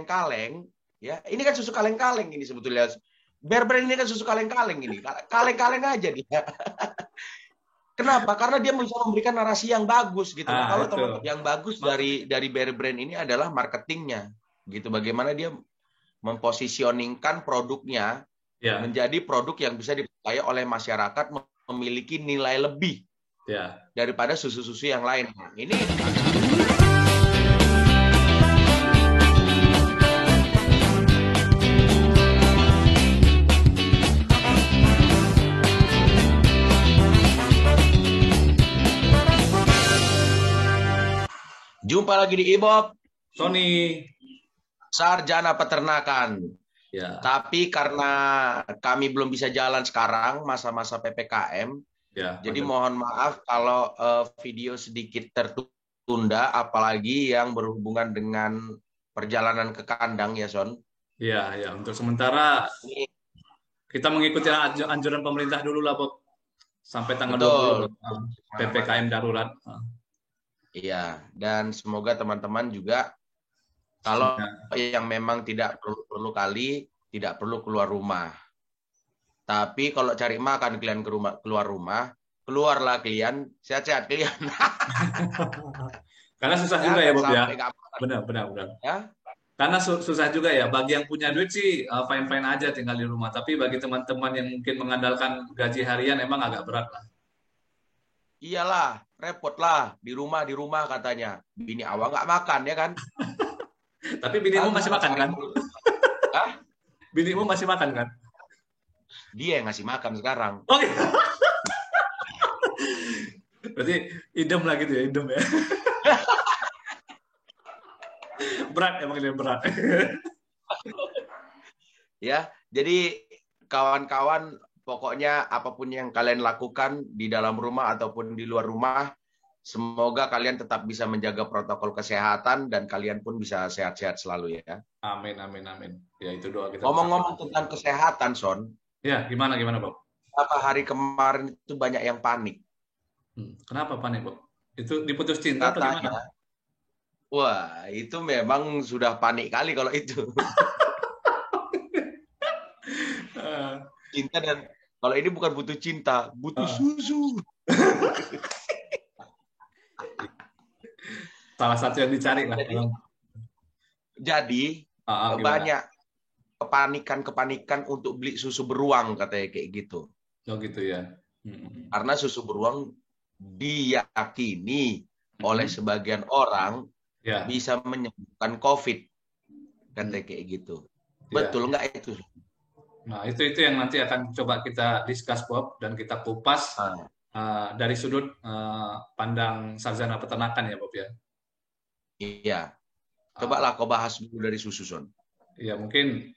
kaleng-kaleng, ya. Ini kan susu kaleng-kaleng ini sebetulnya. Bear Brand ini kan susu kaleng-kaleng ini. Kaleng-kaleng aja dia. Kenapa? Karena dia bisa memberikan narasi yang bagus gitu. Nah, kalau teman-teman yang bagus dari Bear Brand ini adalah marketingnya, gitu. Bagaimana dia mempositioningkan produknya menjadi produk yang bisa dipercaya oleh masyarakat, memiliki nilai lebih daripada susu-susu yang lain. Nah, ini jumpa lagi di Ibob Sony Sarjana Peternakan. Ya. Tapi karena kami belum bisa jalan sekarang masa-masa PPKM, jadi mohon maaf kalau video sedikit tertunda, apalagi yang berhubungan dengan perjalanan ke kandang ya, Son. Iya, ya. Untuk sementara kita mengikuti anjuran pemerintah dulu lah, Bob. Sampai tanggal 20 PPKM darurat. Iya, dan semoga teman-teman juga kalau yang memang tidak perlu tidak perlu keluar rumah. Tapi kalau cari makan kalian keluar rumah, keluarlah kalian, sehat-sehat kalian. Karena susah juga ya, Bob ya. Benar. Ya? Karena susah juga ya. Bagi yang punya duit sih fine-fine aja tinggal di rumah. Tapi bagi teman-teman yang mungkin mengandalkan gaji harian emang agak berat lah. Iyalah, repot lah di rumah katanya. Bini awal nggak makan ya kan? Tapi binimu masih makan kan? Hah? Binimu masih makan kan? Dia yang ngasih makan sekarang. Oke. Berarti idem lah gitu ya, idem ya. Berat emang ini berat. Ya, jadi kawan-kawan, pokoknya apapun yang kalian lakukan di dalam rumah ataupun di luar rumah, semoga kalian tetap bisa menjaga protokol kesehatan dan kalian pun bisa sehat-sehat selalu ya. Amin. Ya itu doa kita. Ngomong-ngomong tentang kesehatan, Son. Ya, gimana Bob? Beberapa hari kemarin itu banyak yang panik. Kenapa panik, Bob? Itu diputus cinta atau gimana? Wah, itu memang sudah panik kali kalau itu. Cinta dan kalau ini bukan butuh cinta, butuh susu. Salah satu yang dicari lah. Jadi banyak kepanikan untuk beli susu beruang katanya kayak gitu. Oh gitu ya. Karena susu beruang diyakini oleh sebagian orang bisa menyembuhkan COVID, katanya kayak gitu. Betul nggak itu? Nah itu yang nanti akan coba kita discuss, Bob, dan kita kupas dari sudut pandang sarjana peternakan ya, Bob ya. Iya. Cobalah kau bahas dulu dari susu, Son. Iya, mungkin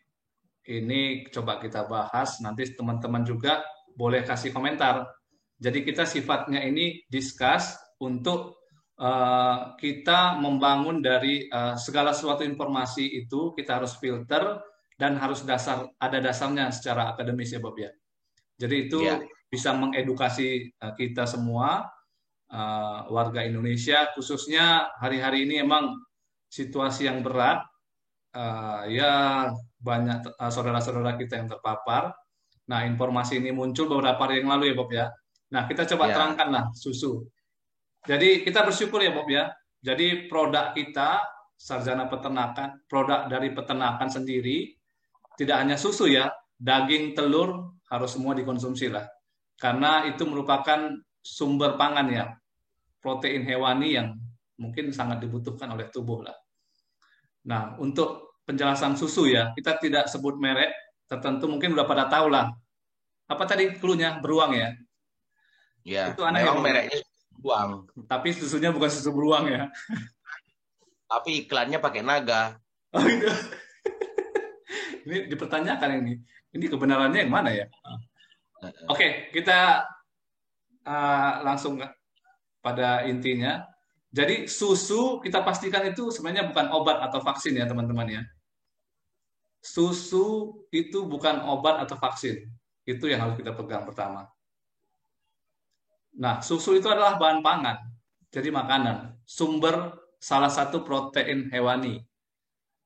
ini coba kita bahas. Nanti teman-teman juga boleh kasih komentar. Jadi kita sifatnya ini discuss untuk kita membangun dari segala sesuatu informasi itu kita harus filter dan harus ada dasarnya secara akademis ya, Bob ya. Jadi itu bisa mengedukasi kita semua warga Indonesia, khususnya hari-hari ini emang situasi yang berat, ya banyak saudara-saudara kita yang terpapar. Nah, informasi ini muncul beberapa hari yang lalu ya, Bob ya. Nah, kita coba terangkanlah susu. Jadi kita bersyukur ya, Bob ya. Jadi produk kita sarjana peternakan, produk dari peternakan sendiri, tidak hanya susu ya, daging, telur harus semua dikonsumsi lah. Karena itu merupakan sumber pangan ya, protein hewani yang mungkin sangat dibutuhkan oleh tubuh lah. Nah, untuk penjelasan susu ya, kita tidak sebut merek tertentu, mungkin udah pada tahu lah. Apa tadi clue-nya? Beruang ya? Ya, itu aneh memang ya, mereknya beruang. Tapi susunya bukan susu beruang ya. Tapi iklannya pakai naga. Oh gitu. Ini dipertanyakan ini. Ini kebenarannya yang mana ya? Oke, kita langsung pada intinya. Jadi susu kita pastikan itu sebenarnya bukan obat atau vaksin ya teman-teman ya. Susu itu bukan obat atau vaksin. Itu yang harus kita pegang pertama. Nah, susu itu adalah bahan pangan. Jadi makanan. Sumber salah satu protein hewani.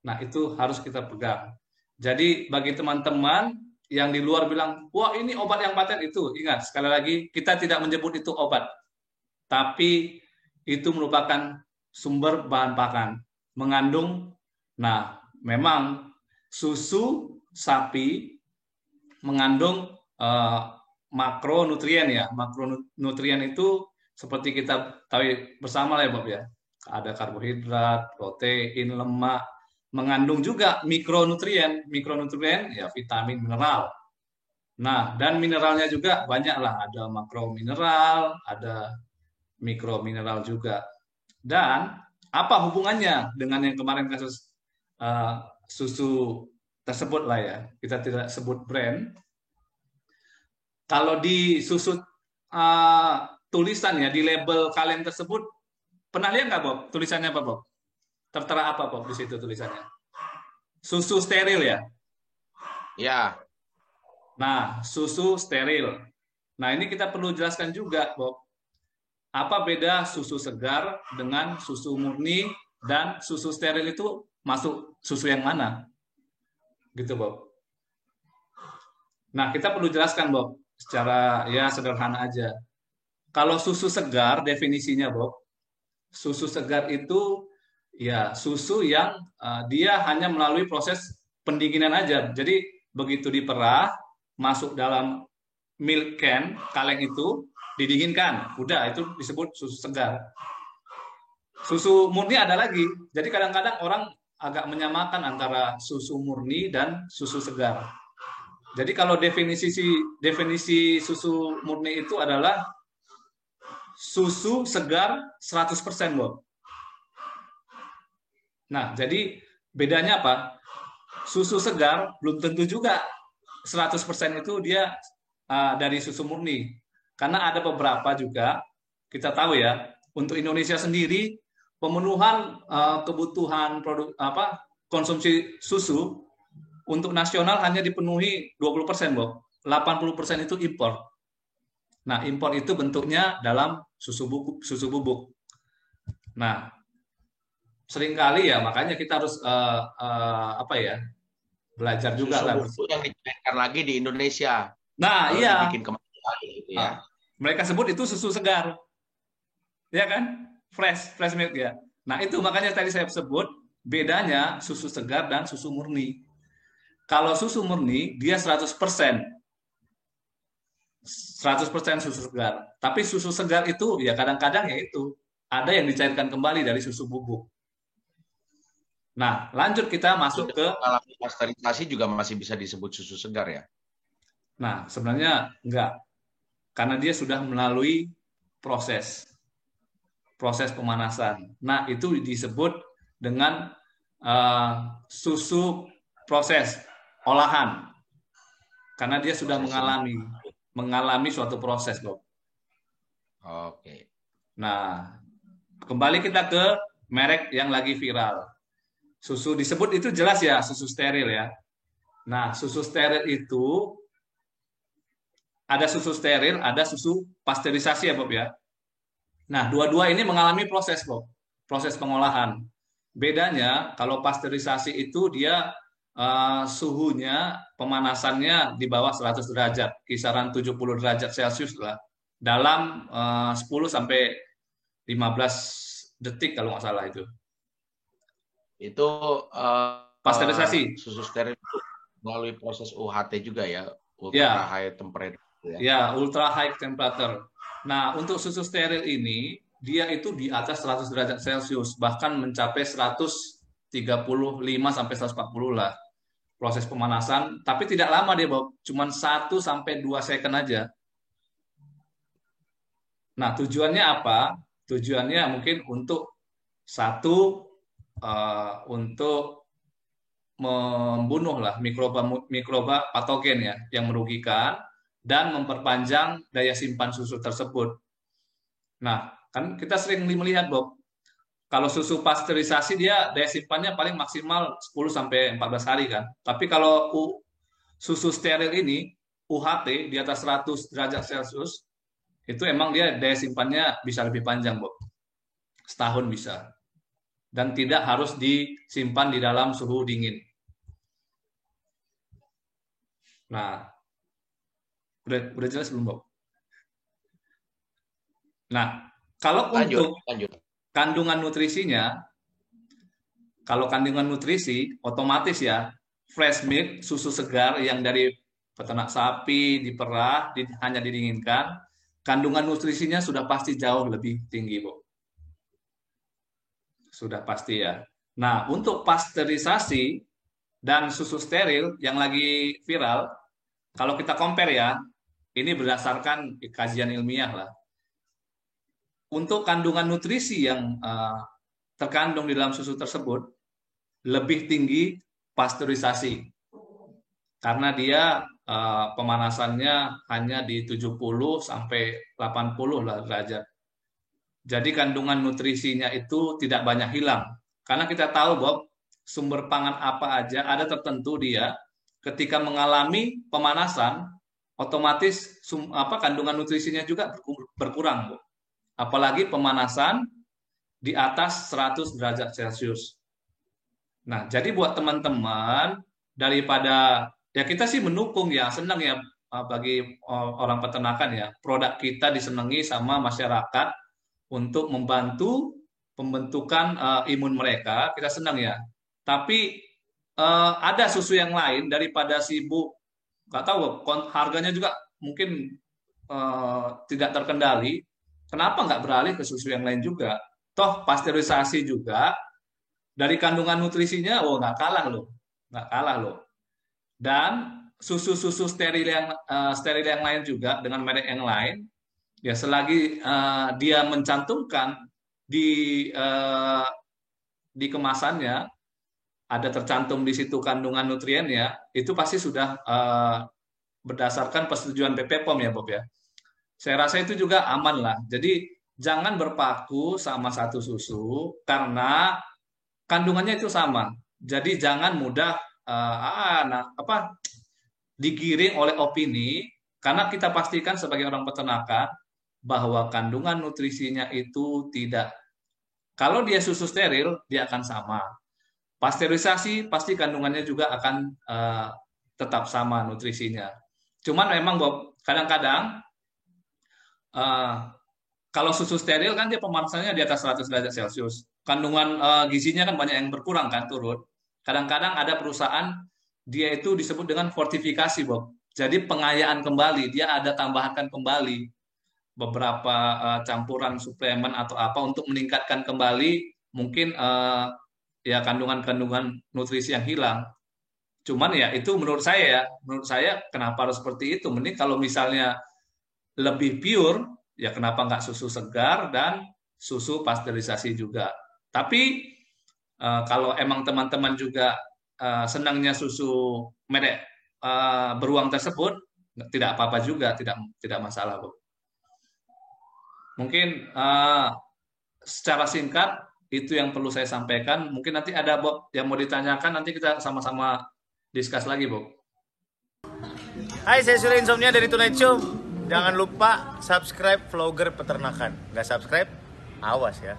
Nah, itu harus kita pegang. Jadi bagi teman-teman yang di luar bilang, wah ini obat yang paten itu, ingat sekali lagi kita tidak menyebut itu obat, tapi itu merupakan sumber bahan pakan, mengandung. Nah, memang susu sapi mengandung makronutrien ya. Makronutrien itu seperti kita tahu bersama lah ya Bob ya. Ada karbohidrat, protein, lemak, mengandung juga mikronutrien. Mikronutrien ya vitamin, mineral. Nah, dan mineralnya juga banyak lah. Ada makromineral, ada mikromineral juga. Dan apa hubungannya dengan yang kemarin kasus susu tersebut lah ya. Kita tidak sebut brand. Kalau di susu tulisan ya, di label kaleng tersebut, pernah lihat nggak Bob? Tulisannya apa Bob? Tertera apa Bob di situ tulisannya? Susu steril ya? Ya. Nah, susu steril. Nah, ini kita perlu jelaskan juga Bob. Apa beda susu segar dengan susu murni, dan susu steril itu masuk susu yang mana? Gitu Bob. Nah, kita perlu jelaskan Bob, secara ya sederhana aja. Kalau susu segar definisinya Bob, susu segar itu ya susu yang dia hanya melalui proses pendinginan aja. Jadi begitu diperah, masuk dalam milk can, kaleng itu didinginkan. Udah, itu disebut susu segar. Susu murni ada lagi. Jadi kadang-kadang orang agak menyamakan antara susu murni dan susu segar. Jadi kalau definisi susu murni itu adalah susu segar 100% Bob. Nah, jadi bedanya apa? Susu segar belum tentu juga 100% itu dia dari susu murni. Karena ada beberapa juga, kita tahu ya, untuk Indonesia sendiri pemenuhan kebutuhan produk konsumsi susu untuk nasional hanya dipenuhi 20%, Bob. 80% itu impor. Nah, impor itu bentuknya dalam susu bubuk. Nah, seringkali ya, makanya kita harus belajar juga lah. Susu yang dicairkan lagi di Indonesia. Nah, iya. Dibikin kembali gitu ya. Mereka sebut itu susu segar. Ya kan? Fresh milk ya. Nah, itu makanya tadi saya sebut bedanya susu segar dan susu murni. Kalau susu murni, dia 100% susu segar. Tapi susu segar itu, ya kadang-kadang ya itu, ada yang dicairkan kembali dari susu bubuk. Nah, lanjut kita masuk ke... Kalau pasteurisasi juga masih bisa disebut susu segar ya? Nah, sebenarnya enggak. Karena dia sudah melalui proses pemanasan. Nah, itu disebut dengan susu proses olahan, karena dia sudah mengalami suatu proses, Bob. Oke. Nah, kembali kita ke merek yang lagi viral. Susu disebut itu jelas ya, susu steril ya. Nah, susu steril itu ada susu steril, ada susu pasteurisasi ya, Bob ya. Nah, dua-dua ini mengalami proses, Bob. Proses pengolahan. Bedanya, kalau pasteurisasi itu dia suhunya, pemanasannya di bawah 100 derajat, kisaran 70 derajat Celcius lah, dalam 10 sampai 15 detik kalau nggak salah itu. Itu pasteurisasi. Susu steril itu melalui proses UHT juga ya, ultra high temperature. Ya, ultra high temperature. Nah, untuk susu steril ini, dia itu di atas 100 derajat Celcius, bahkan mencapai 135 sampai 140 lah proses pemanasan, tapi tidak lama dia, Bob, cuma 1 sampai 2 second aja. Nah, tujuannya apa? Tujuannya mungkin untuk untuk membunuh lah mikroba patogen ya yang merugikan dan memperpanjang daya simpan susu tersebut. Nah, kan kita sering melihat, Bob, kalau susu pasteurisasi dia daya simpannya paling maksimal 10 sampai 14 hari kan. Tapi kalau susu steril ini UHT di atas 100 derajat Celcius itu emang dia daya simpannya bisa lebih panjang, Bob. Setahun bisa. dan tidak harus disimpan di dalam suhu dingin. Nah, udah jelas belum, Bob? Nah, kalau untuk lanjut. kandungan nutrisinya, kalau kandungan nutrisi, otomatis ya, fresh milk, susu segar yang dari peternak sapi, diperah, hanya didinginkan, kandungan nutrisinya sudah pasti jauh lebih tinggi, Bu. Sudah pasti ya. Nah, untuk pasteurisasi dan susu steril yang lagi viral, kalau kita compare ya, ini berdasarkan kajian ilmiah lah. Untuk kandungan nutrisi yang terkandung di dalam susu tersebut, lebih tinggi pasteurisasi. Karena dia pemanasannya hanya di 70 sampai 80 lah derajat. Jadi kandungan nutrisinya itu tidak banyak hilang. Karena kita tahu, Bob, sumber pangan apa aja ada tertentu dia ketika mengalami pemanasan, otomatis kandungan nutrisinya juga berkurang, Bob. Apalagi pemanasan di atas 100 derajat Celcius. Nah, jadi buat teman-teman, daripada ya kita sih mendukung ya, senang ya bagi orang peternakan ya, produk kita disenangi sama masyarakat untuk membantu pembentukan imun mereka, kita senang ya. Tapi ada susu yang lain daripada sibuk, nggak tahu, harganya juga mungkin tidak terkendali. Kenapa nggak beralih ke susu yang lain juga? Toh pasteurisasi juga dari kandungan nutrisinya, nggak kalah loh, nggak kalah loh. Dan susu-susu steril yang lain juga dengan merek yang lain, ya selagi dia mencantumkan di kemasannya ada tercantum di situ kandungan nutriennya, itu pasti sudah berdasarkan persetujuan BPOM ya, Bob ya. Saya rasa itu juga aman lah. Jadi jangan berpaku sama satu susu karena kandungannya itu sama. Jadi jangan mudah digiring oleh opini, karena kita pastikan sebagai orang peternakan bahwa kandungan nutrisinya itu tidak. Kalau dia susu steril, dia akan sama. Pasteurisasi pasti kandungannya juga akan tetap sama nutrisinya. Cuman memang, Bob, kadang-kadang kalau susu steril kan dia pemanasannya di atas 100 derajat Celcius. Kandungan gizinya kan banyak yang berkurang kan, turun. Kadang-kadang ada perusahaan dia itu disebut dengan fortifikasi, Bob. Jadi pengayaan kembali, dia ada tambahkan kembali beberapa campuran suplemen atau apa untuk meningkatkan kembali mungkin ya kandungan-kandungan nutrisi yang hilang. Cuman ya itu menurut saya kenapa harus seperti itu? Mending kalau misalnya lebih pure, ya kenapa nggak susu segar dan susu pasteurisasi juga. Tapi kalau emang teman-teman juga senangnya susu merek beruang tersebut, tidak apa-apa juga, tidak masalah, Bu. Mungkin secara singkat itu yang perlu saya sampaikan. Mungkin nanti ada, Bob, yang mau ditanyakan, nanti kita sama-sama discuss lagi, Bob. Hai, saya Surya Insomnia dari Tonight Show. Jangan lupa subscribe vlogger peternakan. Nggak subscribe, awas ya.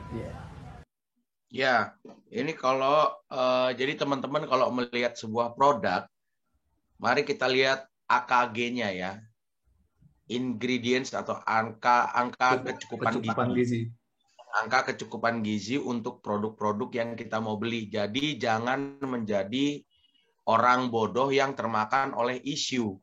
Ya, ini kalau jadi teman-teman kalau melihat sebuah produk, mari kita lihat AKG-nya ya. Ingredients atau angka kecukupan gizi. Angka kecukupan gizi untuk produk-produk yang kita mau beli. Jadi jangan menjadi orang bodoh yang termakan oleh isu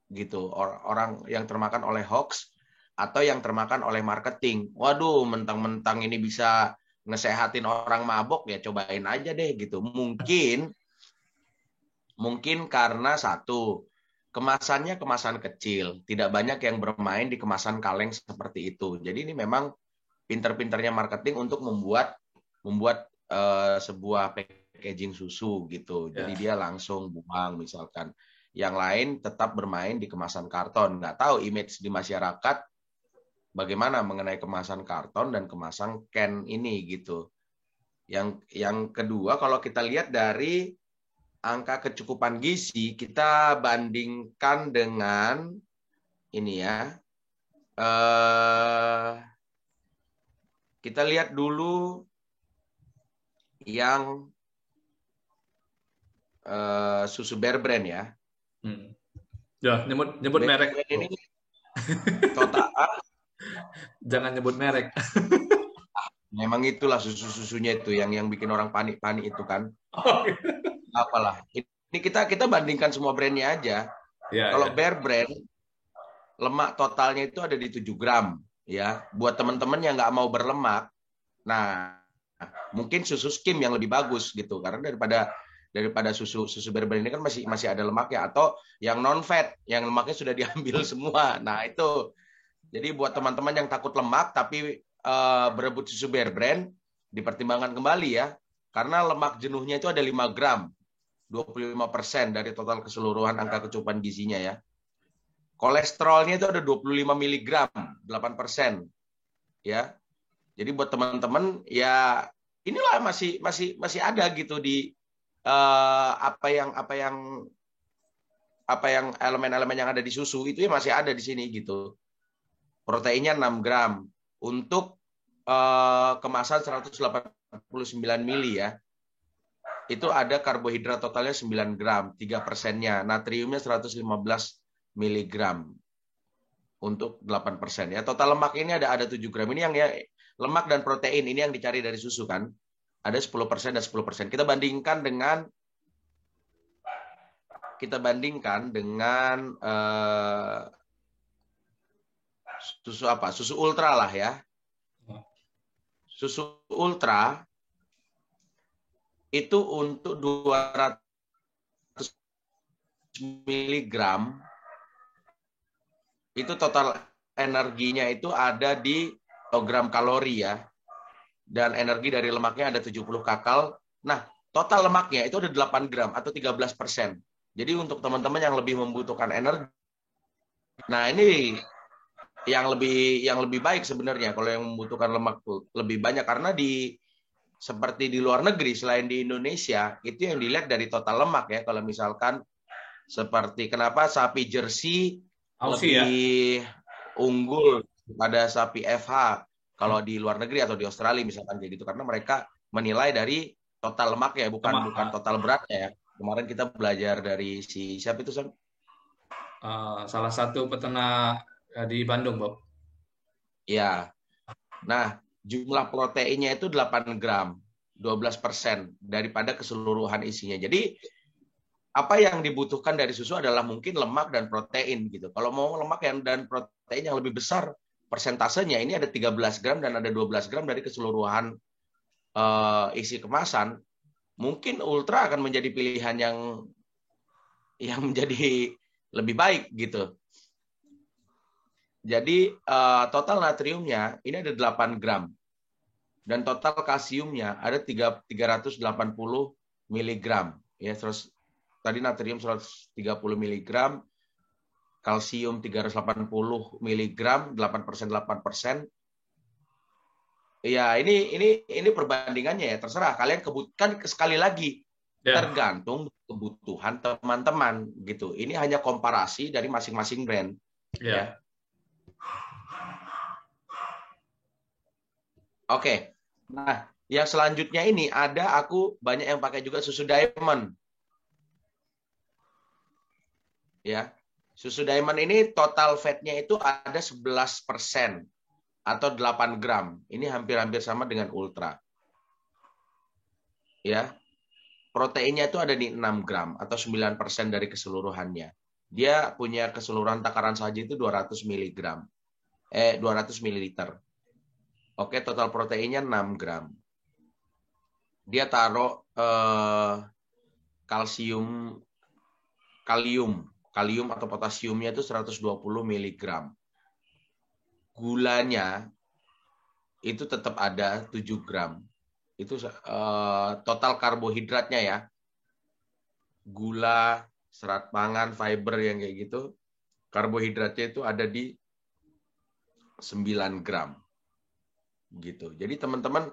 gitu, orang yang termakan oleh hoax atau yang termakan oleh marketing. Waduh, mentang-mentang ini bisa ngesehatin orang mabok, ya cobain aja deh gitu. Mungkin karena satu, kemasannya kemasan kecil, tidak banyak yang bermain di kemasan kaleng seperti itu. Jadi ini memang pinter-pinternya marketing untuk membuat sebuah packaging susu gitu. Jadi dia langsung buang misalkan. Yang lain tetap bermain di kemasan karton. Nggak tahu image di masyarakat bagaimana mengenai kemasan karton dan kemasan can ini gitu. Yang kedua, kalau kita lihat dari angka kecukupan gizi, kita bandingkan dengan ini ya. Kita lihat dulu yang susu Bear Brand ya. Ya, nyebut merek. Ini total Jangan nyebut merek. memang itulah susu-susunya itu yang bikin orang panik-panik itu kan. Apalah. Ini kita bandingkan semua brandnya aja. Ya, kalau ya. Bear Brand lemak totalnya itu ada di 7 gram ya. Buat teman-teman yang nggak mau berlemak, nah mungkin susu skim yang lebih bagus gitu, karena daripada susu Bear Brand ini kan masih ada lemaknya, atau yang non fat yang lemaknya sudah diambil semua. Nah itu jadi buat teman-teman yang takut lemak tapi berebut susu Bear Brand, dipertimbangkan kembali ya, karena lemak jenuhnya itu ada 5 gram, 25% dari total keseluruhan angka kecukupan gizinya ya. Kolesterolnya itu ada 25 mg, 8%. Ya. Jadi buat teman-teman ya inilah masih ada gitu di apa yang elemen-elemen yang ada di susu itu ya masih ada di sini gitu. Proteinnya 6 gram untuk kemasan 189 mili ya. Itu ada karbohidrat totalnya 9 gram, 3%-nya. Natriumnya 115 miligram untuk 8% ya. Total lemak ini ada 7 gram. Ini yang ya lemak dan protein ini yang dicari dari susu kan. Ada 10% dan 10%. Kita bandingkan dengan susu apa? Susu ultra lah ya. Susu ultra itu untuk 200 miligram itu total energinya itu ada di kilogram kalori ya. Dan energi dari lemaknya ada 70 kakal. Nah, total lemaknya itu ada 8 gram atau 13%. Jadi untuk teman-teman yang lebih membutuhkan energi. Nah, ini yang lebih baik sebenarnya kalau yang membutuhkan lemak lebih banyak, karena seperti di luar negeri selain di Indonesia itu yang dilihat dari total lemak ya. Kalau misalkan seperti kenapa sapi Jersey lebih unggul pada sapi FH kalau di luar negeri atau di Australia misalkan kayak gitu, karena mereka menilai dari total lemaknya bukan total beratnya ya. Kemarin kita belajar dari siapa itu Sam? Salah satu peternak di Bandung, Bob. Ya. Nah, jumlah proteinnya itu 8 gram, 12% daripada keseluruhan isinya. Jadi apa yang dibutuhkan dari susu adalah mungkin lemak dan protein gitu. Kalau mau lemak dan protein yang lebih besar persentasenya, ini ada 13 gram dan ada 12 gram dari keseluruhan isi kemasan. Mungkin ultra akan menjadi pilihan yang menjadi lebih baik gitu. Jadi total natriumnya ini ada 8 gram. Dan total kalsiumnya ada 380 miligram. Ya, terus tadi natrium 130 miligram, kalsium 380 miligram, 8%. Ya, ini perbandingannya ya, terserah kalian kan sekali lagi tergantung kebutuhan teman-teman gitu. Ini hanya komparasi dari masing-masing brand. Ya. Oke. Nah, yang selanjutnya ini aku banyak yang pakai juga susu Diamond. Ya. Susu Diamond ini total fatnya itu ada 11% atau 8 gram. Ini hampir-hampir sama dengan Ultra. Ya. Proteinnya itu ada di 6 gram atau 9% dari keseluruhannya. Dia punya keseluruhan takaran saji itu 200 miligram. 200 mililiter. Oke, total proteinnya 6 gram. Dia taruh kalium atau potasiumnya itu 120 miligram. Gulanya itu tetap ada 7 gram. Itu total karbohidratnya ya. Gula, serat pangan, fiber yang kayak gitu. Karbohidratnya itu ada di 9 gram. Gitu. Jadi teman-teman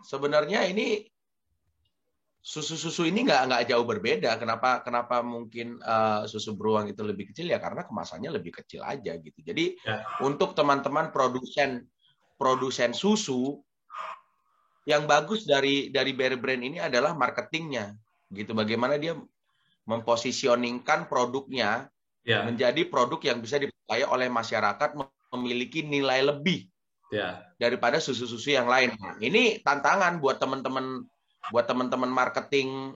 sebenarnya ini susu-susu ini nggak jauh berbeda. Kenapa mungkin susu beruang itu lebih kecil ya, karena kemasannya lebih kecil aja gitu. Jadi untuk teman-teman produsen susu yang bagus dari Bear Brand ini adalah marketingnya, gitu. Bagaimana dia mempositioningkan produknya menjadi produk yang bisa dipercaya oleh masyarakat, memiliki nilai lebih daripada susu-susu yang lain. Nah, ini tantangan buat teman-teman marketing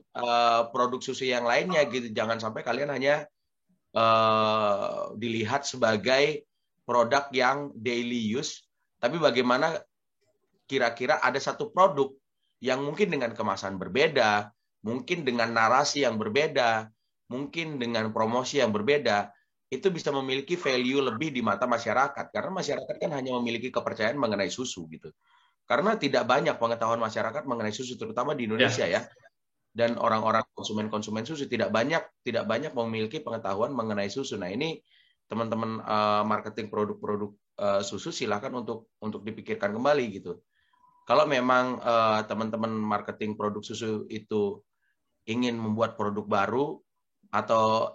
produk susu yang lainnya, gitu. Jangan sampai kalian hanya dilihat sebagai produk yang daily use, tapi bagaimana kira-kira ada satu produk yang mungkin dengan kemasan berbeda, mungkin dengan narasi yang berbeda, mungkin dengan promosi yang berbeda, itu bisa memiliki value lebih di mata masyarakat. Karena masyarakat kan hanya memiliki kepercayaan mengenai susu, gitu. Karena tidak banyak pengetahuan masyarakat mengenai susu, terutama di Indonesia ya. Dan orang-orang konsumen susu tidak banyak memiliki pengetahuan mengenai susu. Nah, ini teman-teman marketing produk-produk susu silakan untuk dipikirkan kembali, gitu. Kalau memang teman-teman marketing produk susu itu ingin membuat produk baru atau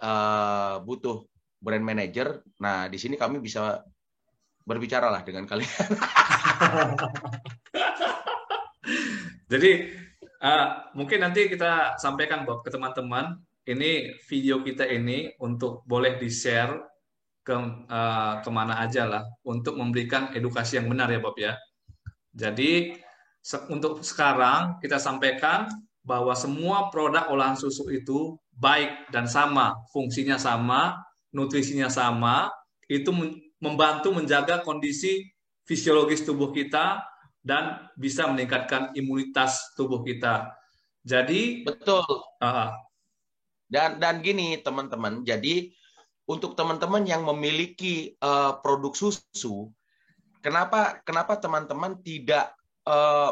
butuh brand manager, nah di sini kami bisa berbicara lah dengan kalian. Jadi mungkin nanti kita sampaikan Bob ke teman-teman, ini video kita ini untuk boleh di-share kemana aja lah untuk memberikan edukasi yang benar ya Bob ya. Jadi untuk sekarang kita sampaikan bahwa semua produk olahan susu itu baik dan sama, fungsinya sama, nutrisinya sama, itu membantu menjaga kondisi fisiologis tubuh kita dan bisa meningkatkan imunitas tubuh kita. Jadi betul. Dan gini teman-teman, jadi untuk teman-teman yang memiliki produk susu, kenapa teman-teman tidak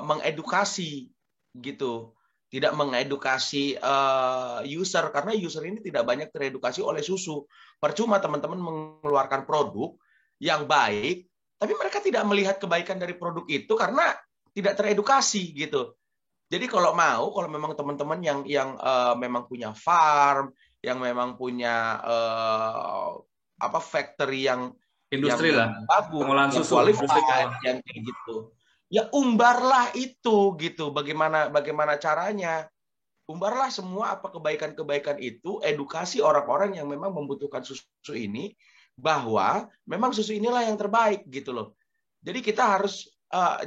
mengedukasi, gitu, tidak mengedukasi user, karena user ini tidak banyak teredukasi oleh susu. Percuma teman-teman mengeluarkan produk yang baik, tapi mereka tidak melihat kebaikan dari produk itu karena tidak teredukasi, gitu. Jadi kalau memang teman-teman yang memang punya farm, yang memang punya factory yang industri yang lah, bagus, pengolahan susu, yang kayak gitu. Ya umbarlah itu, gitu. Bagaimana caranya? Umbarlah semua kebaikan-kebaikan itu, edukasi orang-orang yang memang membutuhkan susu ini, bahwa memang susu inilah yang terbaik, gitu loh. Jadi kita harus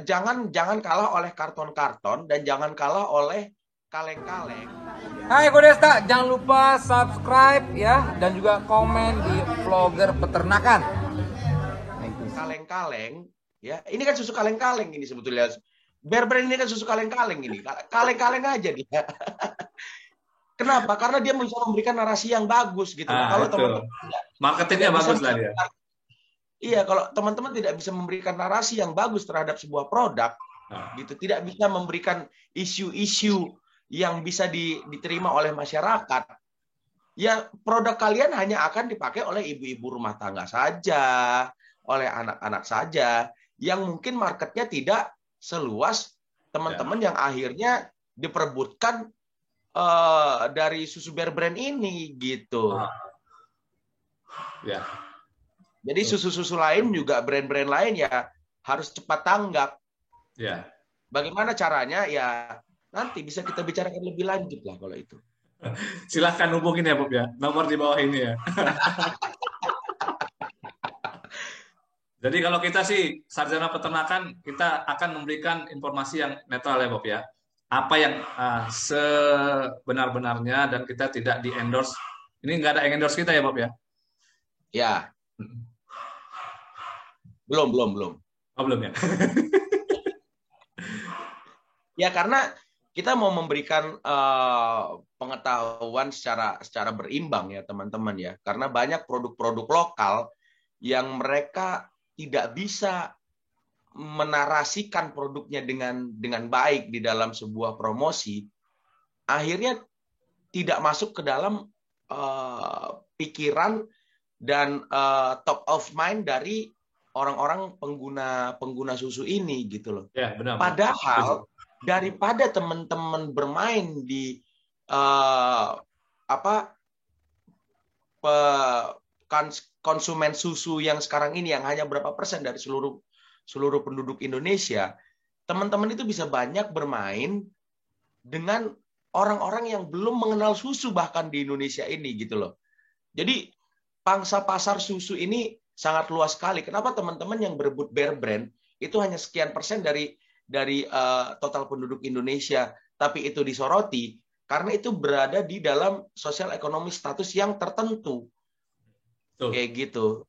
jangan kalah oleh karton-karton dan jangan kalah oleh kaleng-kaleng. Hai Kodesta, jangan lupa subscribe ya dan juga komen di vlogger peternakan. Kaleng-kaleng. Ya, ini kan susu kaleng-kaleng ini sebetulnya. Bear Brand ini kan susu kaleng-kaleng ini. Kaleng-kaleng aja dia. Kenapa? Karena dia bisa memberikan narasi yang bagus, gitu. Kalau teman-teman marketingnya bagus lah dia. Iya, kalau teman-teman tidak bisa memberikan narasi yang bagus terhadap sebuah produk, gitu, tidak bisa memberikan isu-isu yang bisa diterima oleh masyarakat, ya produk kalian hanya akan dipakai oleh ibu-ibu rumah tangga saja, oleh anak-anak saja, yang mungkin marketnya tidak seluas teman-teman yang akhirnya diperebutkan dari susu Bear Brand ini, gitu. Ya. Jadi susu-susu lain juga, brand-brand lain ya harus cepat tanggap. Ya. Bagaimana caranya? Ya nanti bisa kita bicarakan lebih lanjut lah kalau itu. Silahkan hubungin ya Bob ya, nomor di bawah ini ya. Jadi kalau kita sih sarjana peternakan, kita akan memberikan informasi yang netral ya Bob ya. Apa yang sebenar-benarnya, dan kita tidak di-endorse. Ini nggak ada yang endorse kita ya Bob ya? Ya. Belum. Oh, belum ya? Ya karena kita mau memberikan pengetahuan secara berimbang ya teman-teman ya. Karena banyak produk-produk lokal yang mereka tidak bisa menarasikan produknya dengan baik di dalam sebuah promosi, akhirnya tidak masuk ke dalam pikiran dan top of mind dari orang-orang pengguna susu ini, gitu loh. Ya, benar. Padahal daripada teman-teman bermain di konsumen susu yang sekarang ini yang hanya berapa persen dari seluruh penduduk Indonesia, teman-teman itu bisa banyak bermain dengan orang-orang yang belum mengenal susu bahkan di Indonesia ini gitu loh. Jadi pangsa pasar susu ini sangat luas sekali. Kenapa teman-teman yang berebut Bear Brand itu hanya sekian persen dari total penduduk Indonesia, tapi itu disoroti karena itu berada di dalam sosial ekonomi status yang tertentu. Kayak gitu.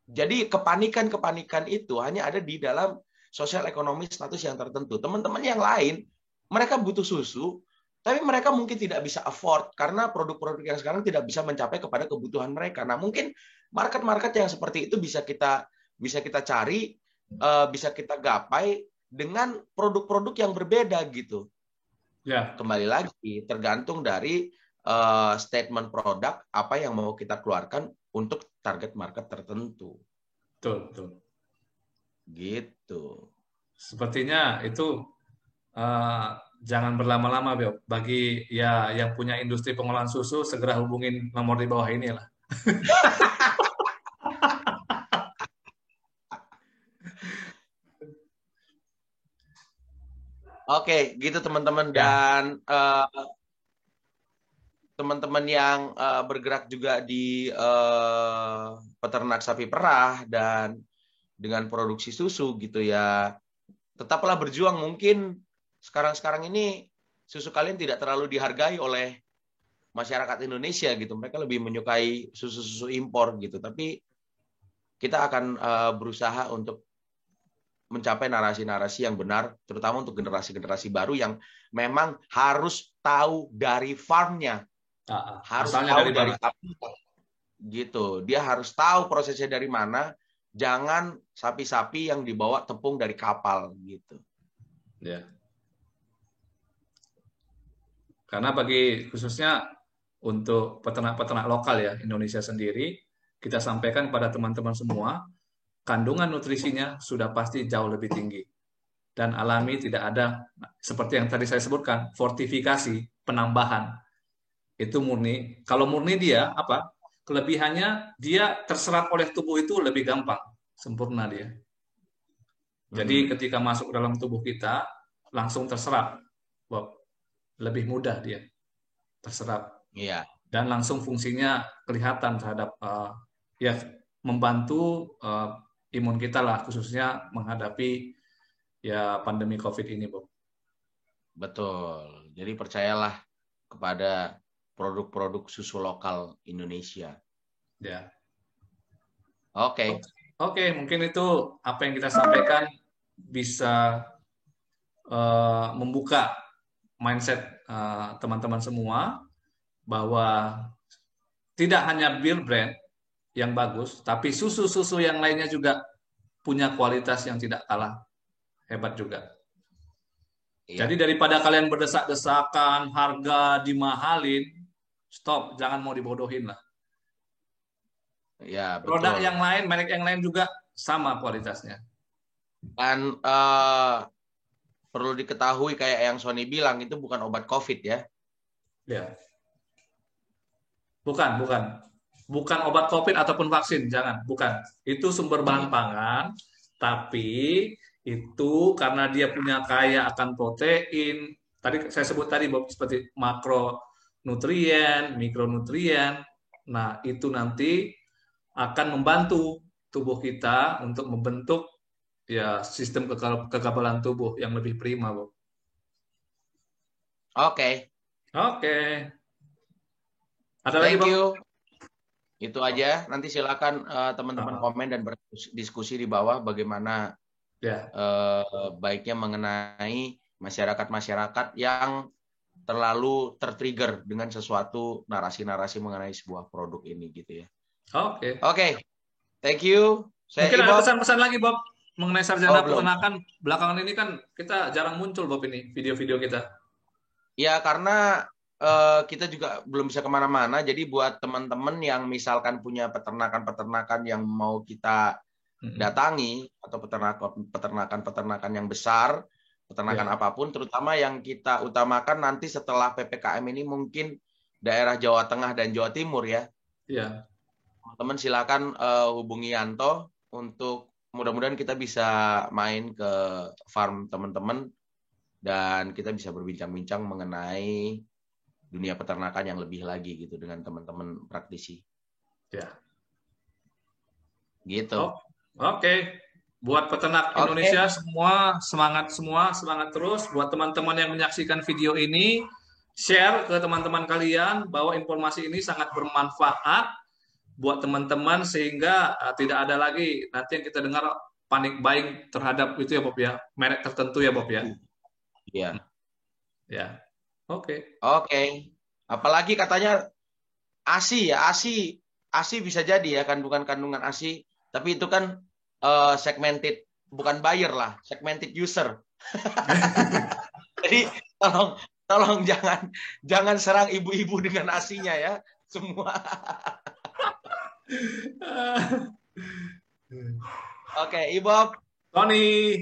Jadi kepanikan itu hanya ada di dalam sosial ekonomi status yang tertentu. Teman-teman yang lain, mereka butuh susu, tapi mereka mungkin tidak bisa afford karena produk-produk yang sekarang tidak bisa mencapai kepada kebutuhan mereka. Nah, mungkin market-market yang seperti itu bisa kita cari, bisa kita gapai dengan produk-produk yang berbeda gitu. Ya. Kembali lagi, tergantung dari statement produk apa yang mau kita keluarkan untuk target market tertentu. Betul. Gitu. Sepertinya itu jangan berlama-lama, Beb. Bagi yang punya industri pengolahan susu, segera hubungin nomor di bawah ini lah. Oke, gitu teman-teman. Dan teman-teman yang bergerak juga di peternak sapi perah dan dengan produksi susu gitu ya, tetaplah berjuang. Mungkin sekarang ini susu kalian tidak terlalu dihargai oleh masyarakat Indonesia gitu. Mereka lebih menyukai susu-susu impor gitu. Tapi kita akan berusaha untuk mencapai narasi-narasi yang benar, terutama untuk generasi-generasi baru yang memang harus tahu dari farmnya. Harus tahu dari apa gitu. Dia harus tahu prosesnya dari mana. Jangan sapi-sapi yang dibawa tepung dari kapal gitu. Ya. Karena khususnya untuk peternak-peternak lokal ya Indonesia sendiri, kita sampaikan kepada teman-teman semua, kandungan nutrisinya sudah pasti jauh lebih tinggi dan alami, tidak ada seperti yang tadi saya sebutkan fortifikasi, penambahan. Itu murni. Kalau murni dia apa? Kelebihannya dia terserap oleh tubuh itu lebih gampang, sempurna dia. Jadi ketika masuk dalam tubuh kita langsung terserap, Bob. Lebih mudah dia terserap. Iya. Dan langsung fungsinya kelihatan terhadap membantu imun kita lah, khususnya menghadapi pandemi COVID ini, Bob. Betul. Jadi percayalah kepada produk-produk susu lokal Indonesia. Ya. Oke, mungkin itu apa yang kita sampaikan bisa membuka mindset teman-teman semua bahwa tidak hanya Bear Brand yang bagus, tapi susu-susu yang lainnya juga punya kualitas yang tidak kalah hebat juga. Iya. Jadi daripada kalian berdesak-desakan, harga dimahalin, stop, jangan mau dibodohin lah. Ya, betul. Produk yang lain, merek yang lain juga sama kualitasnya. Dan perlu diketahui kayak yang Sony bilang, itu bukan obat COVID ya. Ya. Bukan obat COVID ataupun vaksin, jangan, bukan. Itu sumber bahan pangan, tapi itu karena dia punya kaya akan protein. Tadi saya sebut tadi Bob, seperti makronutrien, mikronutrien. Nah, itu nanti akan membantu tubuh kita untuk membentuk sistem kekebalan tubuh yang lebih prima, Bob. Oke. Ada lagi, Bob? Itu aja. Nanti silakan teman-teman komen dan berdiskusi di bawah bagaimana baiknya mengenai masyarakat-masyarakat yang terlalu tertrigger dengan sesuatu narasi-narasi mengenai sebuah produk ini gitu ya. Oke. Thank you. Mungkin ada pesan-pesan lagi, Bob, mengenai sarjana peternakan. Belakangan ini kan kita jarang muncul, Bob, ini video-video kita. Ya, karena kita juga belum bisa kemana-mana. Jadi buat teman-teman yang misalkan punya peternakan-peternakan yang mau kita datangi, atau peternakan-peternakan yang besar, peternakan apapun, terutama yang kita utamakan nanti setelah PPKM ini mungkin daerah Jawa Tengah dan Jawa Timur ya. Iya. Teman-teman silakan hubungi Yanto untuk mudah-mudahan kita bisa main ke farm teman-teman dan kita bisa berbincang-bincang mengenai dunia peternakan yang lebih lagi gitu dengan teman-teman praktisi. Ya. Gitu. Oke. Buat peternak Indonesia semua, semangat terus. Buat teman-teman yang menyaksikan video ini, share ke teman-teman kalian bahwa informasi ini sangat bermanfaat buat teman-teman sehingga tidak ada lagi nanti yang kita dengar panik buying terhadap itu ya Bob ya, merek tertentu ya Bob ya. Iya. Ya. Oke. Apalagi katanya ASI ya, ASI bisa jadi ya kandungan ASI, tapi itu kan segmented, bukan buyer lah, segmented user. Jadi tolong jangan serang ibu-ibu dengan ASI-nya ya, semua. Oke, Ibob. Tony.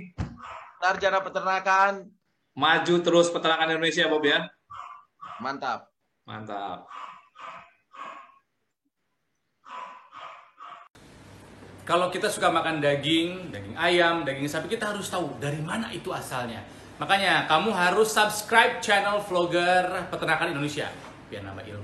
Sarjana peternakan. Maju terus peternakan Indonesia, Bob ya. Mantap. Kalau kita suka makan daging ayam, daging sapi, kita harus tahu dari mana itu asalnya. Makanya kamu harus subscribe channel Vlogger Peternakan Indonesia biar nambah ilmu.